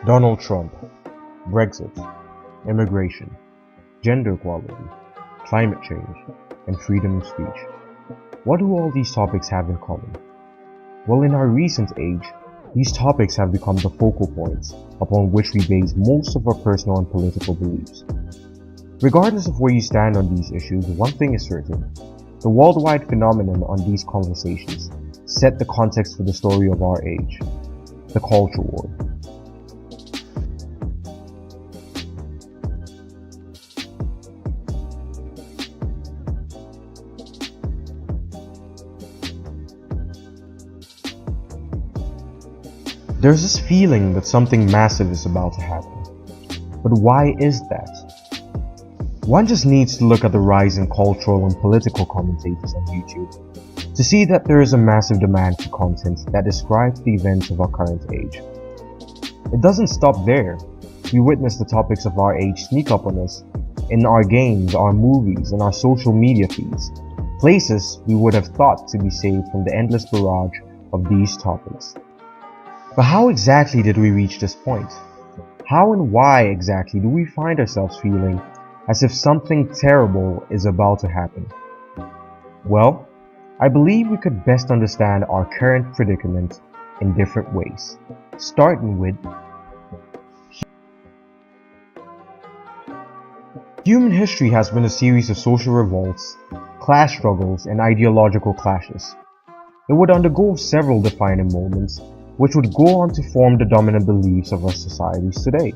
Donald Trump, Brexit, immigration, gender equality, climate change, and freedom of speech. What do all these topics have in common? Well, in our recent age, these topics have become the focal points upon which we base most of our personal and political beliefs. Regardless of where you stand on these issues, one thing is certain. The worldwide phenomenon on these conversations set the context for the story of our age, the culture war. There's this feeling that something massive is about to happen. But why is that? One just needs to look at the rise in cultural and political commentators on YouTube to see that there is a massive demand for content that describes the events of our current age. It doesn't stop there. We witness the topics of our age sneak up on us in our games, our movies, and our social media feeds, places we would have thought to be saved from the endless barrage of these topics. But how exactly did we reach this point? How and why exactly do we find ourselves feeling as if something terrible is about to happen? Well, I believe we could best understand our current predicament in different ways, starting with human history has been a series of social revolts, class struggles, and ideological clashes. It would undergo several defining moments which would go on to form the dominant beliefs of our societies today.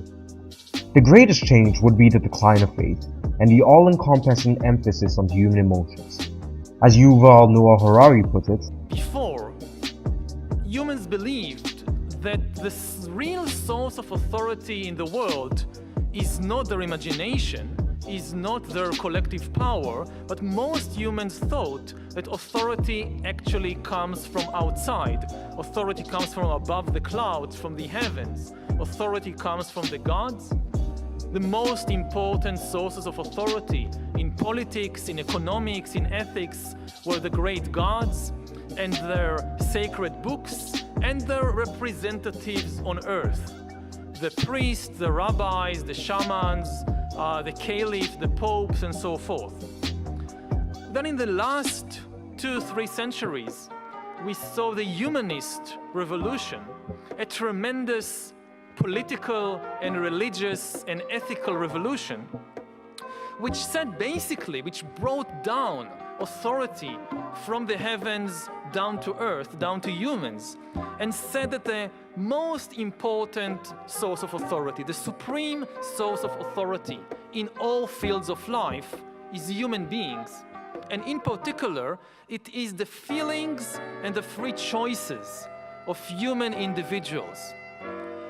The greatest change would be the decline of faith and the all-encompassing emphasis on human emotions. As Yuval Noah Harari put it, before, humans believed that the real source of authority in the world is not their imagination, is not their collective power, but most humans thought that authority actually comes from outside. Authority comes from above the clouds, from the heavens. Authority comes from the gods. The most important sources of authority in politics, in economics, in ethics were the great gods and their sacred books and their representatives on earth. The priests, the rabbis, the shamans, the caliph, the popes, and so forth. Then in the last 2-3 centuries, we saw the humanist revolution, a tremendous political and religious and ethical revolution, which said basically, which brought down authority from the heavens down to earth, down to humans, and said that the most important source of authority, the supreme source of authority in all fields of life is human beings. And in particular, it is the feelings and the free choices of human individuals.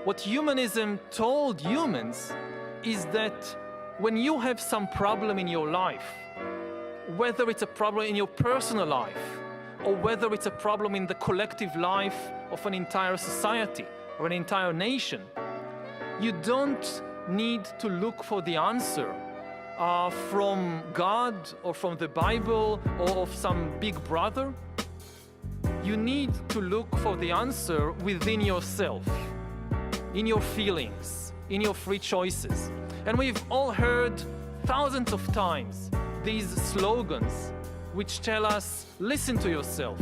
What humanism told humans is that when you have some problem in your life, whether it's a problem in your personal life, or whether it's a problem in the collective life of an entire society or an entire nation, you don't need to look for the answer from God or from the Bible or of some big brother. You need to look for the answer within yourself, in your feelings, in your free choices. And we've all heard thousands of times these slogans which tell us, listen to yourself,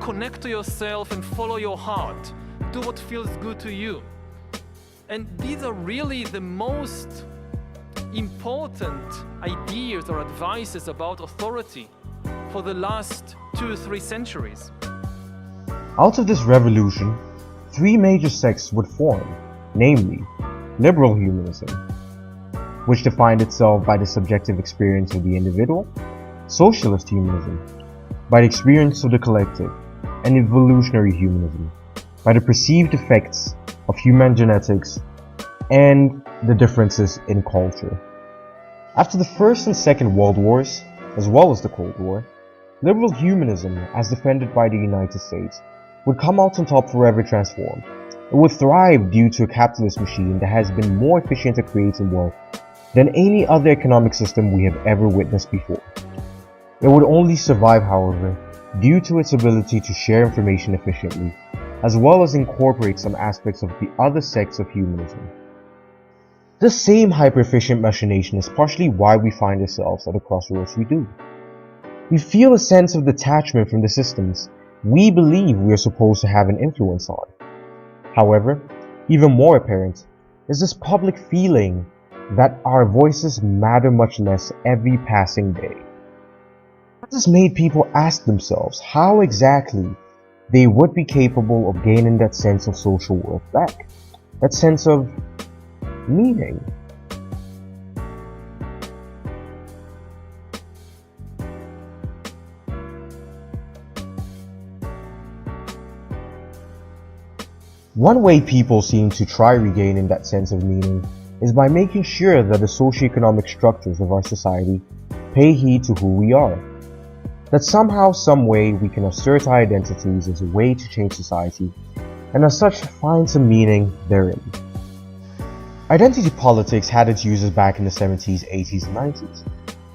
connect to yourself and follow your heart, do what feels good to you. And these are really the most important ideas or advices about authority for the last 2-3 centuries. out of this revolution, 3 major sects would form, namely, liberal humanism, which defined itself by the subjective experience of the individual, socialist humanism, by the experience of the collective, and evolutionary humanism, by the perceived effects of human genetics and the differences in culture. After the First and Second World Wars, as well as the Cold War, liberal humanism, as defended by the United States, would come out on top forever transformed. It would thrive due to a capitalist machine that has been more efficient at creating wealth than any other economic system we have ever witnessed before. It would only survive, however, due to its ability to share information efficiently as well as incorporate some aspects of the other sects of humanism. This same hyper-efficient machination is partially why we find ourselves at the crossroads we do. We feel a sense of detachment from the systems we believe we are supposed to have an influence on. However, even more apparent is this public feeling that our voices matter much less every passing day. This has made people ask themselves how exactly they would be capable of gaining that sense of social worth back, that sense of meaning. One way people seem to try regaining that sense of meaning is by making sure that the socioeconomic structures of our society pay heed to who we are. That somehow, some way, we can assert our identities as a way to change society, and as such find some meaning therein. Identity politics had its uses back in the 70s, 80s, and 90s,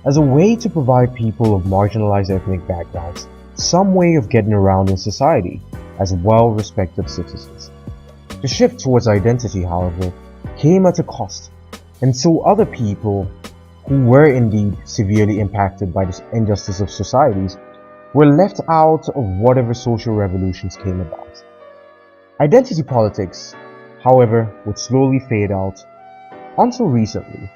as a way to provide people of marginalized ethnic backgrounds some way of getting around in society as well-respected citizens. The shift towards identity, however, came at a cost, and so other people who were indeed severely impacted by the injustice of societies were left out of whatever social revolutions came about. Identity politics, however, would slowly fade out until recently.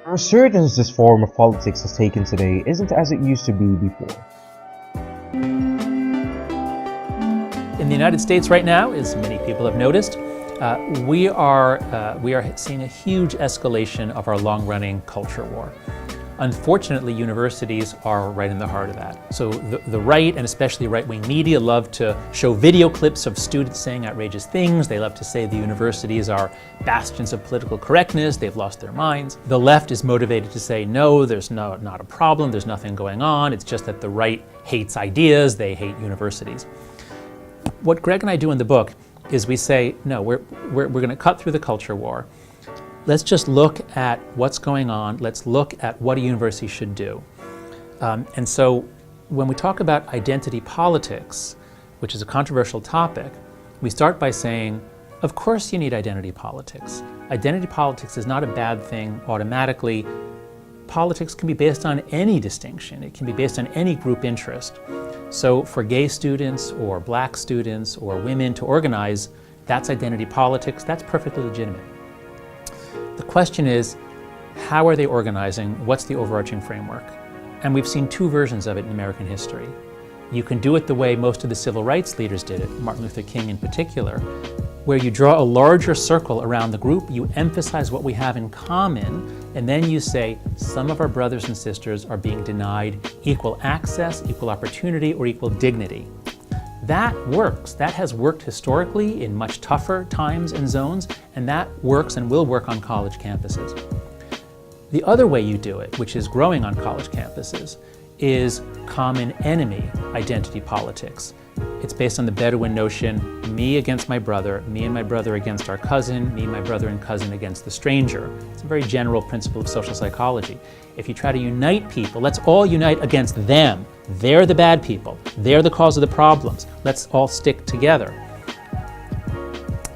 The resurgence this form of politics has taken today isn't as it used to be before. In the United States right now, as many people have noticed, we are seeing a huge escalation of our long-running culture war. Unfortunately, universities are right in the heart of that. So the right, and especially right-wing media, love to show video clips of students saying outrageous things. They love to say the universities are bastions of political correctness. They've lost their minds. The left is motivated to say, no, there's not a problem. There's nothing going on. It's just that the right hates ideas. They hate universities. What Greg and I do in the book is we say, no, we're going to cut through the culture war. Let's just look at what's going on. Let's look at what a university should do. And so when we talk about identity politics, which is a controversial topic, we start by saying, of course you need identity politics. Identity politics is not a bad thing automatically. Politics can be based on any distinction. It can be based on any group interest. So for gay students or black students or women to organize, that's identity politics. That's perfectly legitimate. The question is, how are they organizing? What's the overarching framework? And we've seen two versions of it in American history. You can do it the way most of the civil rights leaders did it, Martin Luther King in particular, where you draw a larger circle around the group, you emphasize what we have in common, and then you say, some of our brothers and sisters are being denied equal access, equal opportunity, or equal dignity. That works. That has worked historically in much tougher times and zones, and that works and will work on college campuses. The other way you do it, which is growing on college campuses, is common enemy identity politics. It's based on the Bedouin notion, me against my brother, me and my brother against our cousin, me and my brother and cousin against the stranger. It's a very general principle of social psychology. If you try to unite people, let's all unite against them. They're the bad people. They're the cause of the problems. Let's all stick together.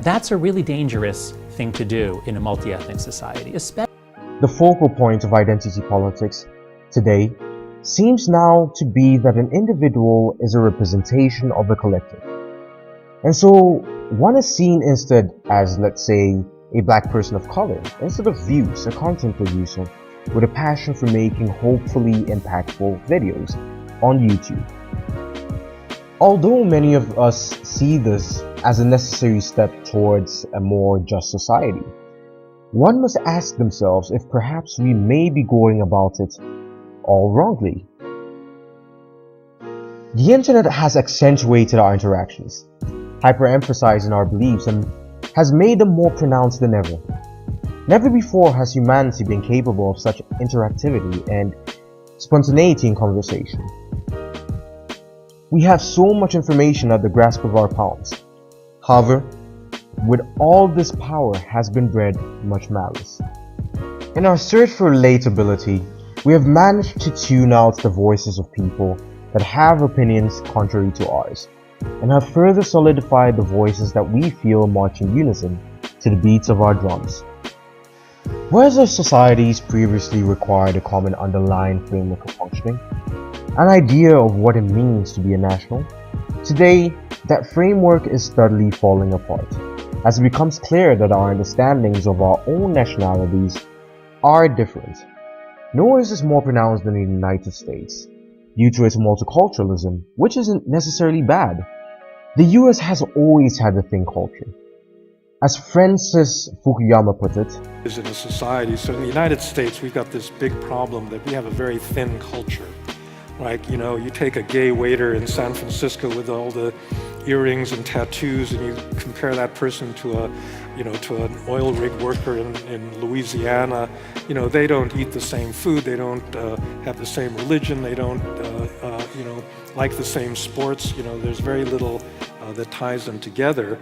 That's a really dangerous thing to do in a multi-ethnic society, especially. The focal point of identity politics today seems now to be that an individual is a representation of the collective. And so one is seen instead as, let's say, a black person of color, instead of Views, a content producer with a passion for making hopefully impactful videos on YouTube. Although many of us see this as a necessary step towards a more just society, one must ask themselves if perhaps we may be going about it all wrongly. The internet has accentuated our interactions, hyper-emphasizing our beliefs, and has made them more pronounced than ever. Never before has humanity been capable of such interactivity and spontaneity in conversation. We have so much information at the grasp of our palms. However, with all this power has been bred much malice. In our search for relatability, we have managed to tune out the voices of people that have opinions contrary to ours, and have further solidified the voices that we feel march in unison to the beats of our drums. Whereas our societies previously required a common underlying framework of functioning, an idea of what it means to be a national, today that framework is steadily falling apart, as it becomes clear that our understandings of our own nationalities are different. Nor is this more pronounced than the United States, due to its multiculturalism, which isn't necessarily bad. The US has always had a thin culture. As Francis Fukuyama put it, is in a society. So in the United States, we've got this big problem that we have a very thin culture. Like, you know, you take a gay waiter in San Francisco with all the earrings and tattoos, and you compare that person to a, you know, to an oil rig worker in Louisiana. You know, they don't eat the same food, they don't have the same religion, they don't, you know, like the same sports. You know, there's very little that ties them together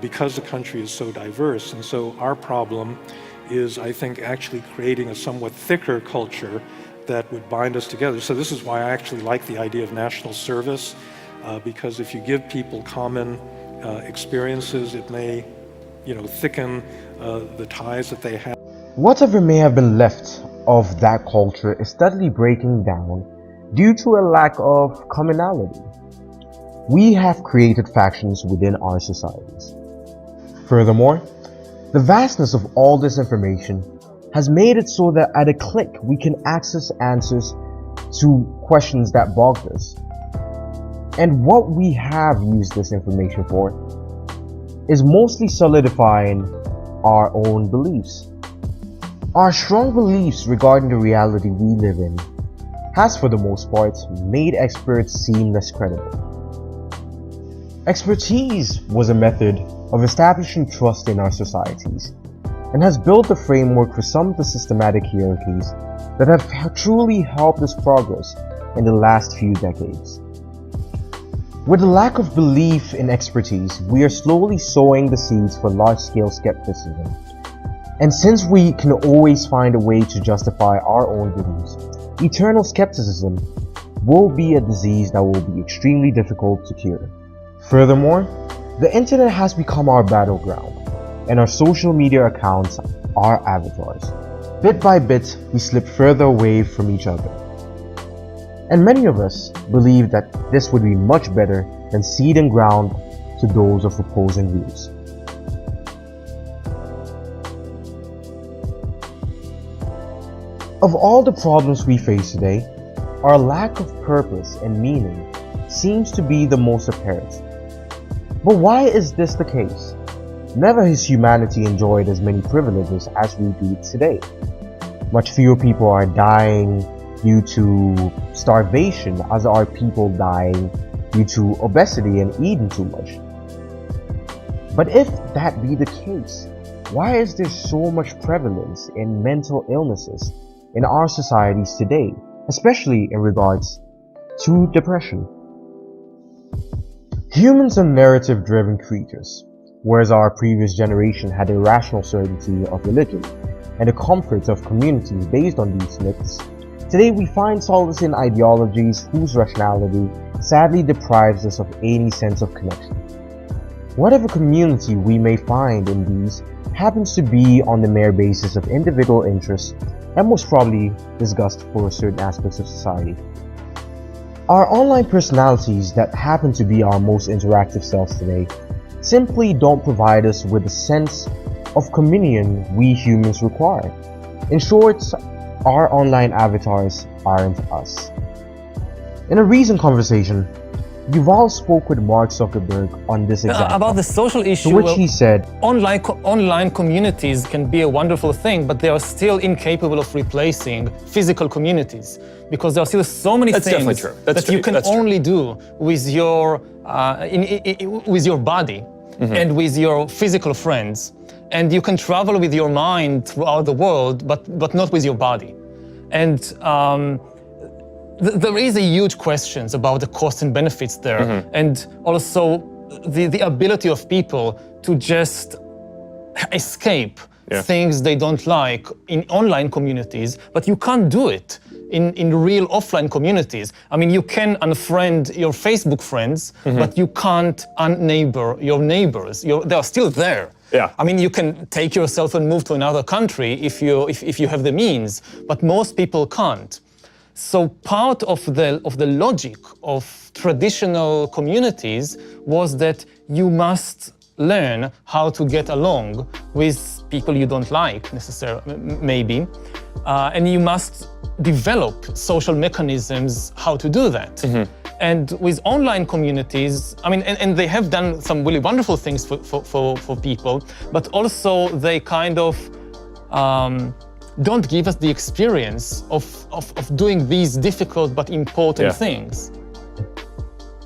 because the country is so diverse. And so our problem is, I think, actually creating a somewhat thicker culture that would bind us together. So this is why I actually like the idea of national service, because if you give people common experiences, it may, you know, thicken the ties that they have. whatever may have been left of that culture is steadily breaking down due to a lack of commonality. We have created factions within our societies. Furthermore, the vastness of all this information has made it so that at a click we can access answers to questions that bogged us. And what we have used this information for is mostly solidifying our own beliefs. Our strong beliefs regarding the reality we live in has, for the most part, made experts seem less credible. Expertise was a method of establishing trust in our societies, and has built the framework for some of the systematic hierarchies that have truly helped us progress in the last few decades. With the lack of belief in expertise, we are slowly sowing the seeds for large-scale skepticism. And since we can always find a way to justify our own beliefs, eternal skepticism will be a disease that will be extremely difficult to cure. Furthermore, the internet has become our battleground, and our social media accounts are avatars. Bit by bit, we slip further away from each other. And many of us believe that this would be much better than ceding ground to those of opposing views. Of all the problems we face today, our lack of purpose and meaning seems to be the most apparent. But why is this the case? Never has humanity enjoyed as many privileges as we do today. Much fewer people are dying due to starvation as are people dying due to obesity and eating too much. But if that be the case, why is there so much prevalence in mental illnesses in our societies today, especially in regards to depression? Humans are narrative-driven creatures, whereas our previous generation had a rational certainty of religion and the comfort of community based on these myths. Today we find solace in ideologies whose rationality sadly deprives us of any sense of connection. Whatever community we may find in these happens to be on the mere basis of individual interests and most probably disgust for certain aspects of society. Our online personalities that happen to be our most interactive selves today simply don't provide us with the sense of communion we humans require. In short, our online avatars aren't us. In a recent conversation, Yuval spoke with Mark Zuckerberg on this exact about the social issue, to which he said, online communities can be a wonderful thing, but they are still incapable of replacing physical communities, because there are still so many things that you can only do with your with your body and with your physical friends, and you can travel with your mind throughout the world, but not with your body. And there is a huge questions about the costs and benefits there, and also the ability of people to just escape things they don't like in online communities, but you can't do it in real offline communities. I mean, you can unfriend your Facebook friends, but you can't unneighbor your neighbors. They are still there. Yeah. I mean, you can take yourself and move to another country if you have the means, but most people can't. So part of the logic of traditional communities was that you must learn how to get along with people you don't like necessarily, maybe, and you must develop social mechanisms how to do that. And with online communities, I mean, and they have done some really wonderful things for people, but also they kind of don't give us the experience of doing these difficult but important things.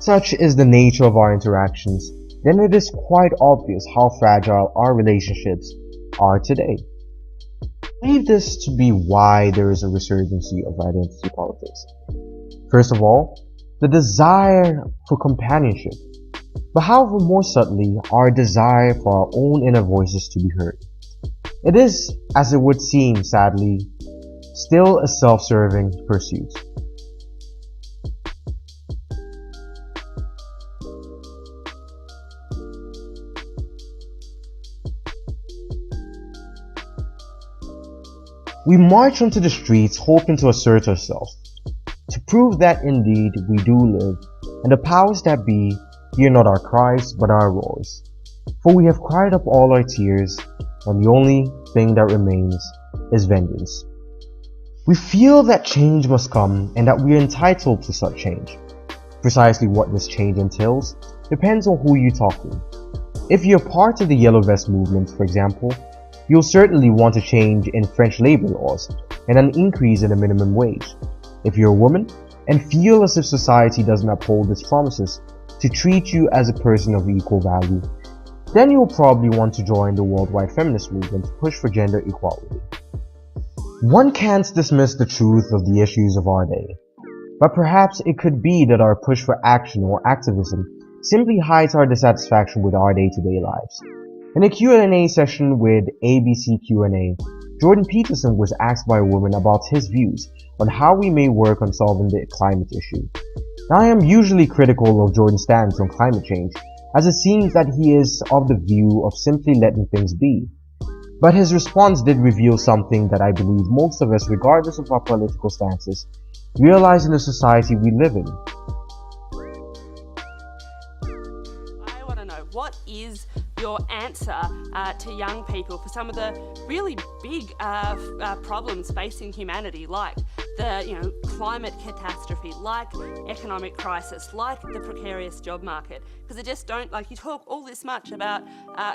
Such is the nature of our interactions, then it is quite obvious how fragile our relationships are today. I believe this to be why there is a resurgency of identity politics. First of all, the desire for companionship, but however more subtly, our desire for our own inner voices to be heard. It is, as it would seem sadly, still a self-serving pursuit. We march onto the streets hoping to assert ourselves, to prove that indeed we do live, and the powers that be hear not our cries but our roars. For we have cried up all our tears, and the only thing that remains is vengeance. We feel that change must come and that we are entitled to such change. Precisely what this change entails depends on who you talk to. If you're part of the Yellow Vest movement, for example, you'll certainly want a change in French labor laws and an increase in the minimum wage. If you're a woman and feel as if society doesn't uphold its promises to treat you as a person of equal value, then you'll probably want to join the worldwide feminist movement to push for gender equality. One can't dismiss the truth of the issues of our day, but perhaps it could be that our push for action or activism simply hides our dissatisfaction with our day-to-day lives. In a Q&A session with ABC Q&A, Jordan Peterson was asked by a woman about his views on how we may work on solving the climate issue. Now, I am usually critical of Jordan's stance on climate change, as it seems that he is of the view of simply letting things be. But his response did reveal something that I believe most of us, regardless of our political stances, realize in the society we live in. I want to know, what is your answer to young people for some of the really big problems facing humanity, like the climate catastrophe, like economic crisis, like the precarious job market? Because they just don't, you talk all this much about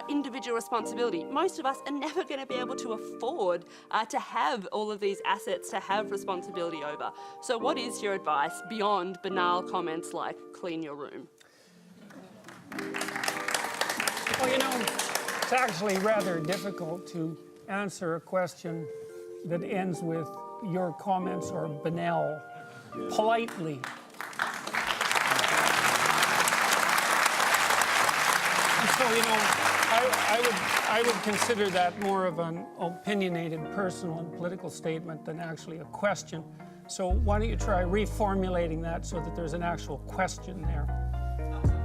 individual responsibility. Most of us are never going to be able to afford to have all of these assets to have responsibility over. So what is your advice beyond banal comments like clean your room? Well, it's actually rather difficult to answer a question that ends with your comments are banal, politely. And so, I would consider that more of an opinionated personal and political statement than actually a question. So why don't you try reformulating that so that there's an actual question there?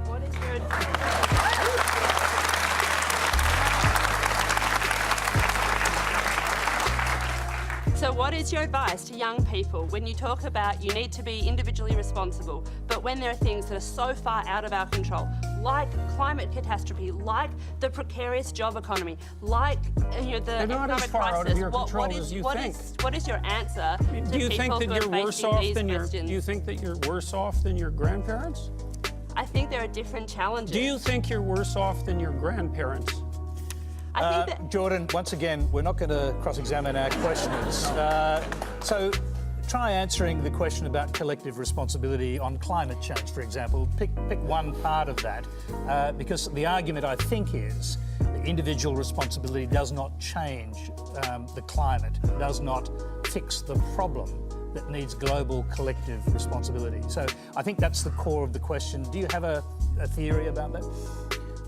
What is your So what is your advice to young people when you talk about you need to be individually responsible, but when there are things that are so far out of our control, like climate catastrophe, like the precarious job economy, like the economic crisis, what is your answer to people who are facing these questions? Do you think that you're worse off than your grandparents? I think there are different challenges. Do you think you're worse off than your grandparents? I think that Jordan, once again, we're not going to cross-examine our questioners. So try answering the question about collective responsibility on climate change, for example. Pick one part of that, because the argument, I think, is that individual responsibility does not change the climate, does not fix the problem that needs global collective responsibility. So I think that's the core of the question. Do you have a theory about that?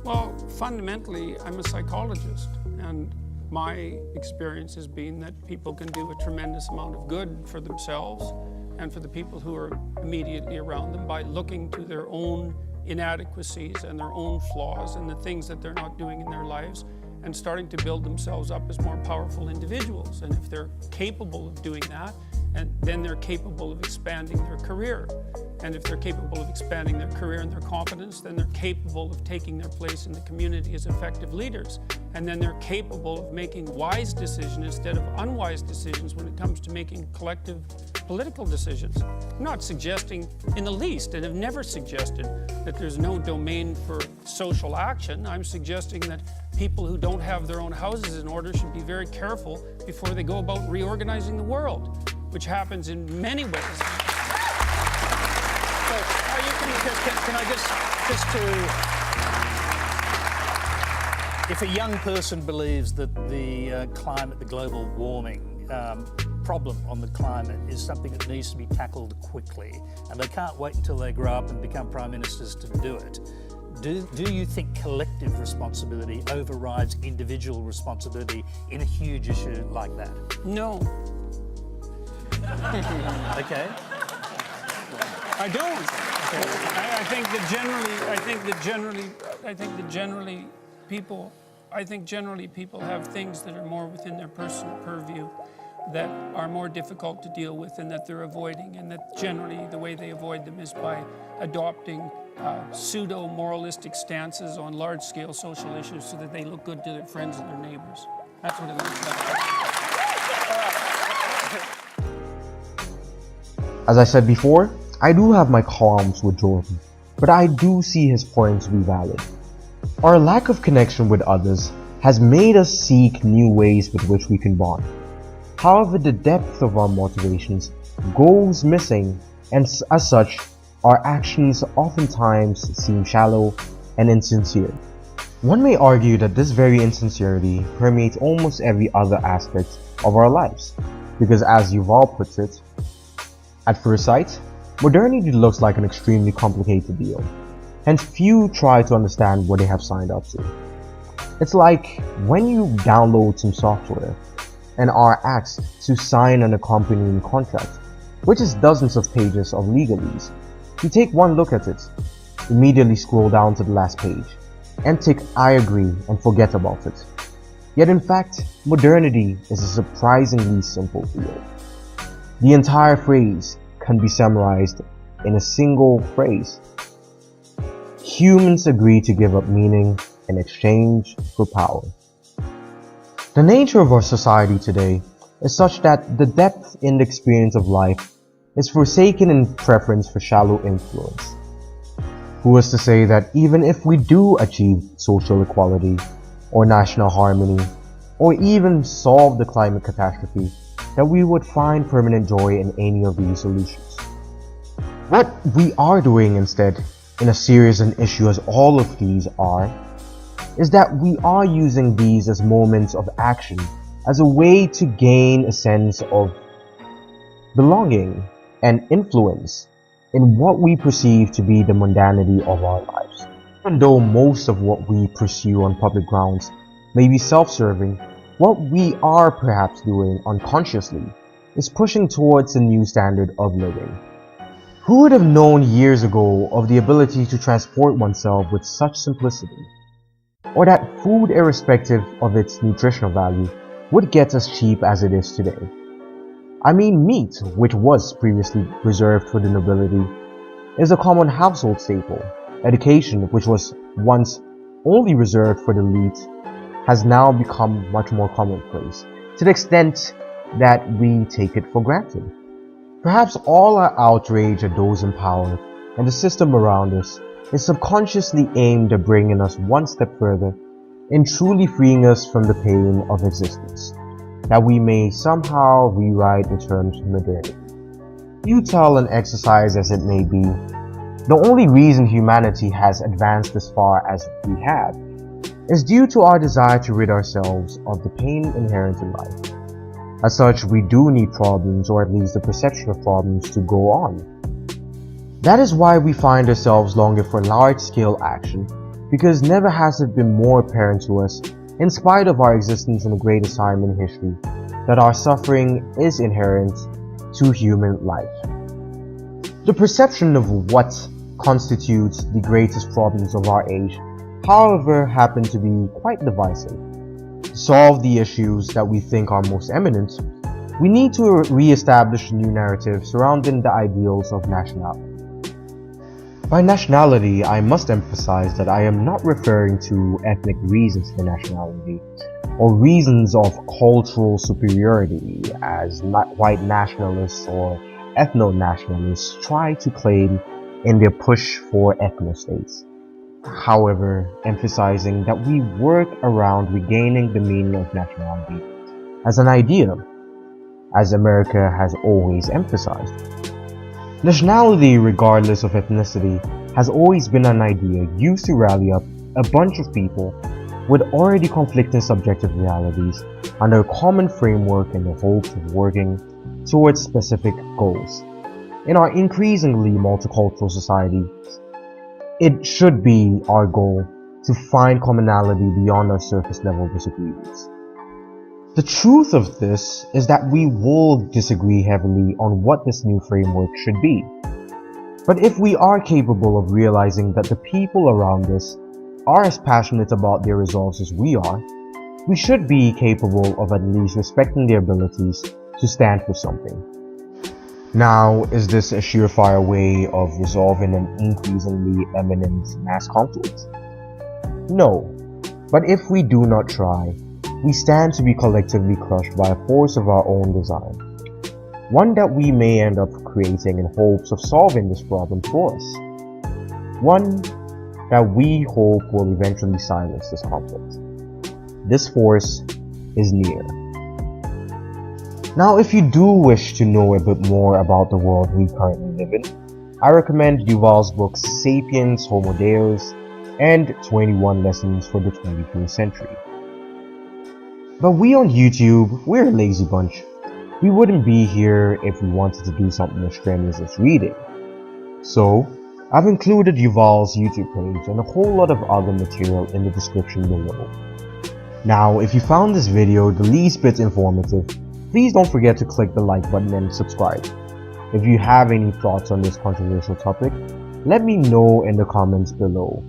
Well, fundamentally, I'm a psychologist, and my experience has been that people can do a tremendous amount of good for themselves and for the people who are immediately around them by looking to their own inadequacies and their own flaws and the things that they're not doing in their lives, and starting to build themselves up as more powerful individuals. And if they're capable of doing that, and then they're capable of expanding their career. And if they're capable of expanding their career and their competence, then they're capable of taking their place in the community as effective leaders. And then they're capable of making wise decisions instead of unwise decisions when it comes to making collective political decisions. I'm not suggesting in the least, and have never suggested, that there's no domain for social action. I'm suggesting that people who don't have their own houses in order should be very careful before they go about reorganizing the world, which happens in many ways. So, can I just to, if a young person believes that the climate, the global warming problem on the climate is something that needs to be tackled quickly, and they can't wait until they grow up and become prime ministers to do it, do you think collective responsibility overrides individual responsibility in a huge issue like that? No. Okay. I don't. I think that generally people have things that are more within their personal purview that are more difficult to deal with and that they're avoiding, and that generally the way they avoid them is by adopting pseudo-moralistic stances on large-scale social issues so that they look good to their friends and their neighbors. That's what it looks like. As I said before, I do have my qualms with Jordan, but I do see his points to be valid. Our lack of connection with others has made us seek new ways with which we can bond. However, the depth of our motivations goes missing, and as such, our actions oftentimes seem shallow and insincere. One may argue that this very insincerity permeates almost every other aspect of our lives, because as Yuval puts it, at first sight, modernity looks like an extremely complicated deal, hence few try to understand what they have signed up to. It's like when you download some software and are asked to sign an accompanying contract, which is dozens of pages of legalese. You take one look at it, immediately scroll down to the last page, and tick I agree and forget about it. Yet in fact, modernity is a surprisingly simple field. The entire phrase can be summarized in a single phrase. Humans agree to give up meaning in exchange for power. The nature of our society today is such that the depth in the experience of life is forsaken in preference for shallow influence. Who is to say that even if we do achieve social equality, or national harmony, or even solve the climate catastrophe, that we would find permanent joy in any of these solutions? What we are doing instead, in a serious an issue as all of these are, is that we are using these as moments of action, as a way to gain a sense of belonging and influence in what we perceive to be the mundanity of our lives. Even though most of what we pursue on public grounds may be self-serving, what we are perhaps doing unconsciously is pushing towards a new standard of living. Who would have known years ago of the ability to transport oneself with such simplicity? Or that food, irrespective of its nutritional value, would get as cheap as it is today. I mean, meat, which was previously reserved for the nobility, is a common household staple. Education, which was once only reserved for the elite, has now become much more commonplace, to the extent that we take it for granted. Perhaps all our outrage at those in power and the system around us is subconsciously aimed at bringing us one step further in truly freeing us from the pain of existence, that we may somehow rewrite the terms of modernity. Futile and exercise as it may be, the only reason humanity has advanced as far as we have is due to our desire to rid ourselves of the pain inherent in life. As such, we do need problems, or at least the perception of problems, to go on. That is why we find ourselves longing for large-scale action, because never has it been more apparent to us in spite of our existence in the greatest time in history, that our suffering is inherent to human life. The perception of what constitutes the greatest problems of our age, however, happen to be quite divisive. To solve the issues that we think are most eminent, we need to re-establish a new narrative surrounding the ideals of nationality. By nationality, I must emphasize that I am not referring to ethnic reasons for nationality, or reasons of cultural superiority, as white nationalists or ethno-nationalists try to claim in their push for ethno-states. However, emphasizing that we work around regaining the meaning of nationality as an idea, as America has always emphasized. Nationality, regardless of ethnicity, has always been an idea used to rally up a bunch of people with already conflicting subjective realities under a common framework in the hopes of working towards specific goals. In our increasingly multicultural society, it should be our goal to find commonality beyond our surface level disagreements. The truth of this is that we will disagree heavily on what this new framework should be. But if we are capable of realizing that the people around us are as passionate about their results as we are, we should be capable of at least respecting their abilities to stand for something. Now, is this a surefire way of resolving an increasingly imminent mass conflict? No, but if we do not try, we stand to be collectively crushed by a force of our own design, one that we may end up creating in hopes of solving this problem for us, one that we hope will eventually silence this conflict. This force is near. Now, if you do wish to know a bit more about the world we currently live in, I recommend Yuval's books Sapiens, Homo Deus, and 21 Lessons for the 21st Century. But we on YouTube, we're a lazy bunch. We wouldn't be here if we wanted to do something as strenuous as reading. So, I've included Yuval's YouTube page and a whole lot of other material in the description below. Now, if you found this video the least bit informative, please don't forget to click the like button and subscribe. If you have any thoughts on this controversial topic, let me know in the comments below.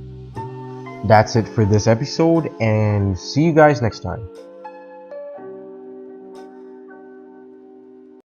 That's it for this episode, and see you guys next time.